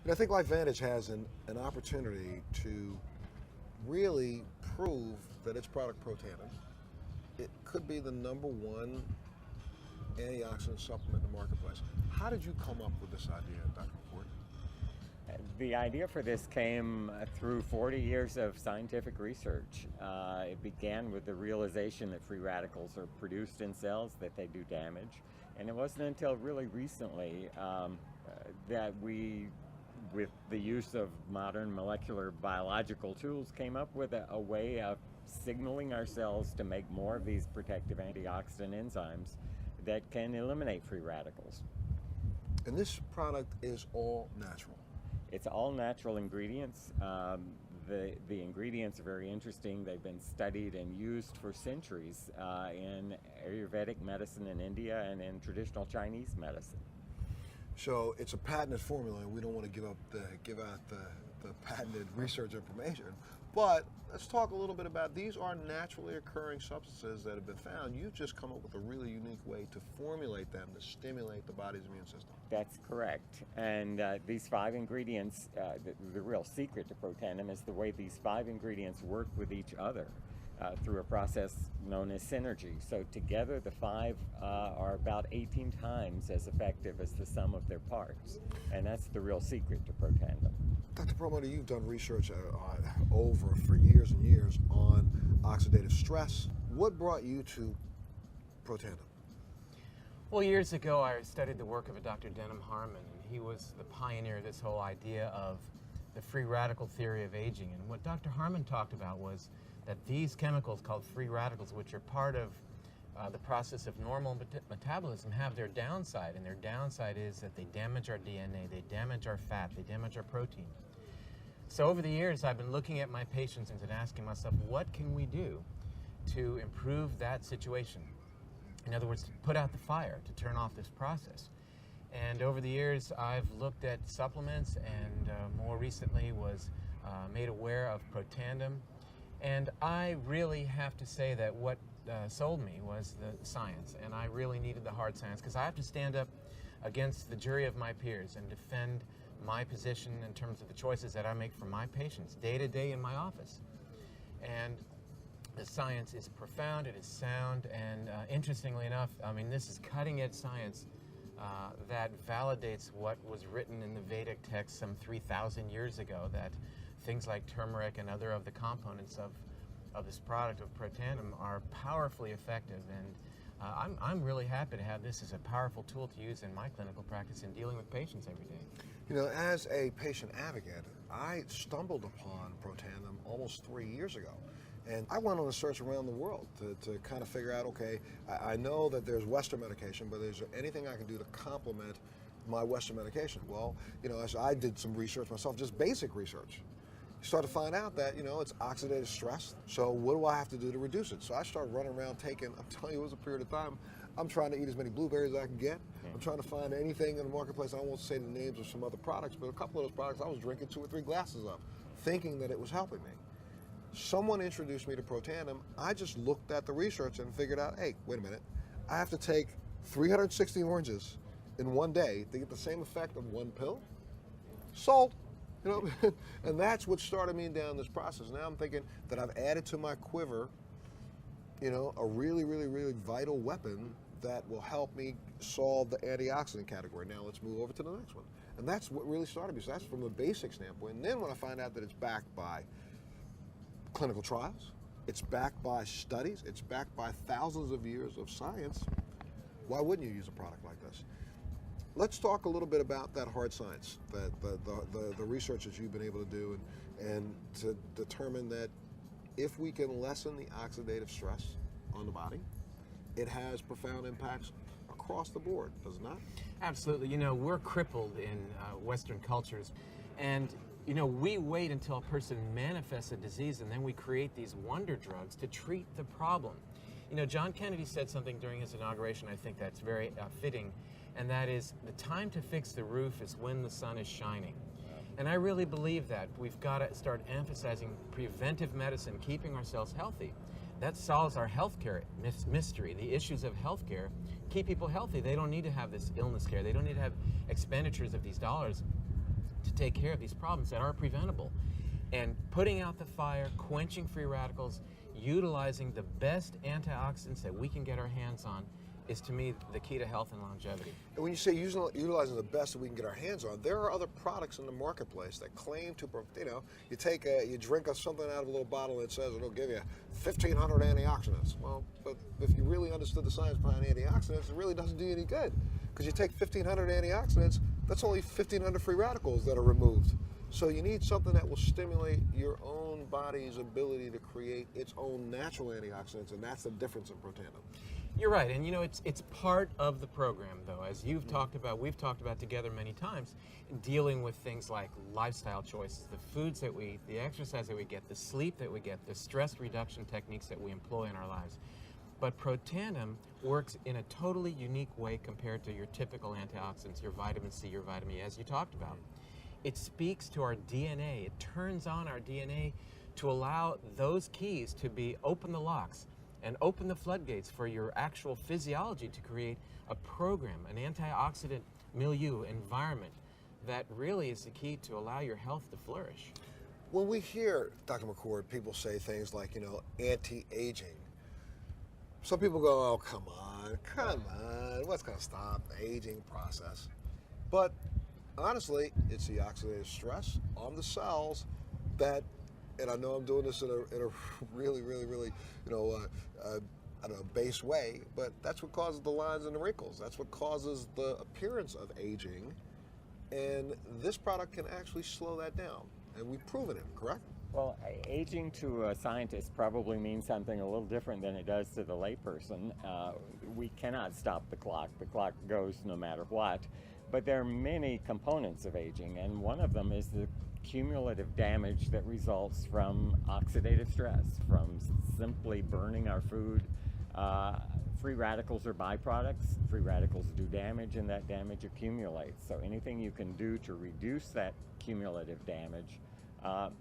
And I think LifeVantage has an opportunity to really prove that its product Protandim, it could be the #1 antioxidant supplement in the marketplace. How did you come up with this idea, Dr. McCord? The idea for this came through 40 years of scientific research. It began with the realization that free radicals are produced in cells, that they do damage. And it wasn't until really recently that we, with the use of modern molecular biological tools, came up with a way of signaling our cells to make more of these protective antioxidant enzymes that can eliminate free radicals. And this product is all natural. It's all natural ingredients. The ingredients are very interesting. They've been studied and used for centuries in Ayurvedic medicine in India and in traditional Chinese medicine. So it's a patented formula, and we don't want to give out the patented research information. But let's talk a little bit about, these are naturally occurring substances that have been found. You've just come up with a really unique way to formulate them to stimulate the body's immune system. That's correct. And these 5 ingredients, the real secret to Protandim is the way these 5 ingredients work with each other through a process known as synergy. So together the 5 are about 18 times as effective as the sum of their parts. And that's the real secret to Protandim. Dr. Perlmutter, you've done research for years and years on oxidative stress. What brought you to Protandim? Well, years ago I studied the work of a Dr. Denham Harmon, and he was the pioneer of this whole idea of the free radical theory of aging. And what Dr. Harmon talked about was that these chemicals called free radicals, which are part of the process of normal metabolism, have their downside, and their downside is that they damage our DNA, they damage our fat, they damage our protein. So over the years I've been looking at my patients and asking myself, what can we do to improve that situation? In other words, to put out the fire, to turn off this process. And over the years I've looked at supplements, and more recently was made aware of Protandim. And I really have to say that what sold me was the science, and I really needed the hard science, because I have to stand up against the jury of my peers and defend my position in terms of the choices that I make for my patients day to day in my office. And the science is profound, it is sound, and interestingly enough, I mean, this is cutting edge science that validates what was written in the Vedic text some 3,000 years ago, that things like turmeric and other of the components of this product of Protandim are powerfully effective. And I'm really happy to have this as a powerful tool to use in my clinical practice in dealing with patients every day. You know, as a patient advocate, I stumbled upon Protandim almost 3 years ago. And I went on a search around the world to kind of figure out, okay, I know that there's Western medication, but is there anything I can do to complement my Western medication? Well, you know, as I did some research myself, just basic research. You start to find out that, you know, it's oxidative stress. So what do I have to do to reduce it? So I started running around taking, I'm telling you, it was a period of time, I'm trying to eat as many blueberries as I can get. I'm trying to find anything in the marketplace. I won't say the names of some other products, but a couple of those products I was drinking 2 or 3 glasses of, thinking that it was helping me. Someone introduced me to Protandim. I just looked at the research and figured out, hey, wait a minute, I have to take 360 oranges in one day to get the same effect of 1 pill? Sold. You know, and that's what started me down this process. Now I'm thinking that I've added to my quiver, you know, a really, really, really vital weapon that will help me solve the antioxidant category. Now let's move over to the next one. And that's what really started me. So that's from the basic standpoint. And then when I find out that it's backed by clinical trials, it's backed by studies, it's backed by thousands of years of science, why wouldn't you use a product like this? Let's talk a little bit about that hard science, the research that you've been able to do, and to determine that if we can lessen the oxidative stress on the body, it has profound impacts across the board, does it not? Absolutely. You know, we're crippled in Western cultures, and you know, we wait until a person manifests a disease, and then we create these wonder drugs to treat the problem. You know, John Kennedy said something during his inauguration, I think that's very fitting, and that is, the time to fix the roof is when the sun is shining. And I really believe that. We've got to start emphasizing preventive medicine, keeping ourselves healthy. That solves our healthcare mystery. The issues of healthcare keep people healthy. They don't need to have this illness care. They don't need to have expenditures of these dollars. to take care of these problems that are preventable. And putting out the fire, quenching free radicals, utilizing the best antioxidants that we can get our hands on is, to me, the key to health and longevity. And when you say utilizing the best that we can get our hands on, there are other products in the marketplace that claim to, you drink something out of a little bottle and it says it'll give you 1,500 antioxidants. Well, but if you really understood the science behind antioxidants, it really doesn't do you any good. Because you take 1,500 antioxidants, that's only 1,500 free radicals that are removed. So you need something that will stimulate your own body's ability to create its own natural antioxidants, and that's the difference in Protandim. You're right, and it's part of the program, though, as you've talked about, we've talked about together many times, dealing with things like lifestyle choices, the foods that we eat, the exercise that we get, the sleep that we get, the stress reduction techniques that we employ in our lives. But Protandim works in a totally unique way compared to your typical antioxidants, your vitamin C, your vitamin E, as you talked about. It speaks to our DNA. It turns on our DNA to allow those keys to open the locks and open the floodgates for your actual physiology to create a program, an antioxidant milieu, environment that really is the key to allow your health to flourish. When we hear, Dr. McCord, people say things like, anti-aging, some people go, oh, come on, what's going to stop the aging process? But honestly, it's the oxidative stress on the cells that, and I know I'm doing this in a really, really, really, I don't know, base way, but that's what causes the lines and the wrinkles. That's what causes the appearance of aging. And this product can actually slow that down. And we've proven it, correct? Well, aging to a scientist probably means something a little different than it does to the layperson. We cannot stop the clock. The clock goes no matter what. But there are many components of aging, and one of them is the cumulative damage that results from oxidative stress, from simply burning our food. Free radicals are byproducts. Free radicals do damage, and that damage accumulates. So anything you can do to reduce that cumulative damage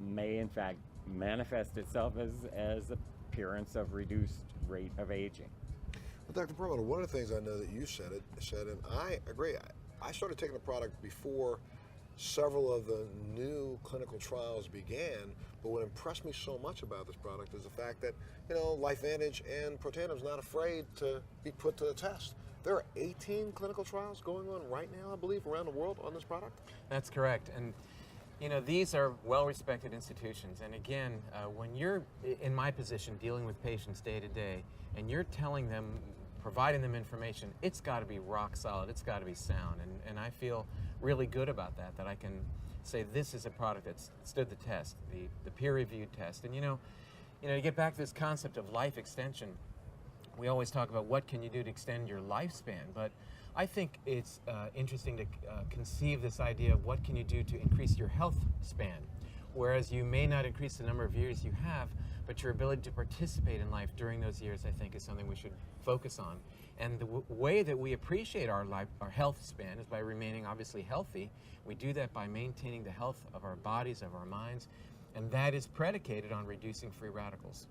may in fact manifest itself as appearance of reduced rate of aging. Well, Dr. Perlmutter, one of the things I know that you said, and I agree. I started taking the product before several of the new clinical trials began, but what impressed me so much about this product is the fact that, LifeVantage and Protandim is not afraid to be put to the test. There are 18 clinical trials going on right now, I believe, around the world on this product. That's correct. And these are well-respected institutions. And again, when you're in my position dealing with patients day to day, and you're telling them, providing them information, it's got to be rock solid, it's got to be sound. And I feel really good about that I can say this is a product that's stood the test, the peer-reviewed test. And to get back to this concept of life extension, we always talk about what can you do to extend your lifespan, but I think it's interesting to conceive this idea of what can you do to increase your health span, whereas you may not increase the number of years you have, but your ability to participate in life during those years, I think, is something we should focus on. And the way that we appreciate our health span is by remaining obviously healthy. We do that by maintaining the health of our bodies, of our minds, and that is predicated on reducing free radicals.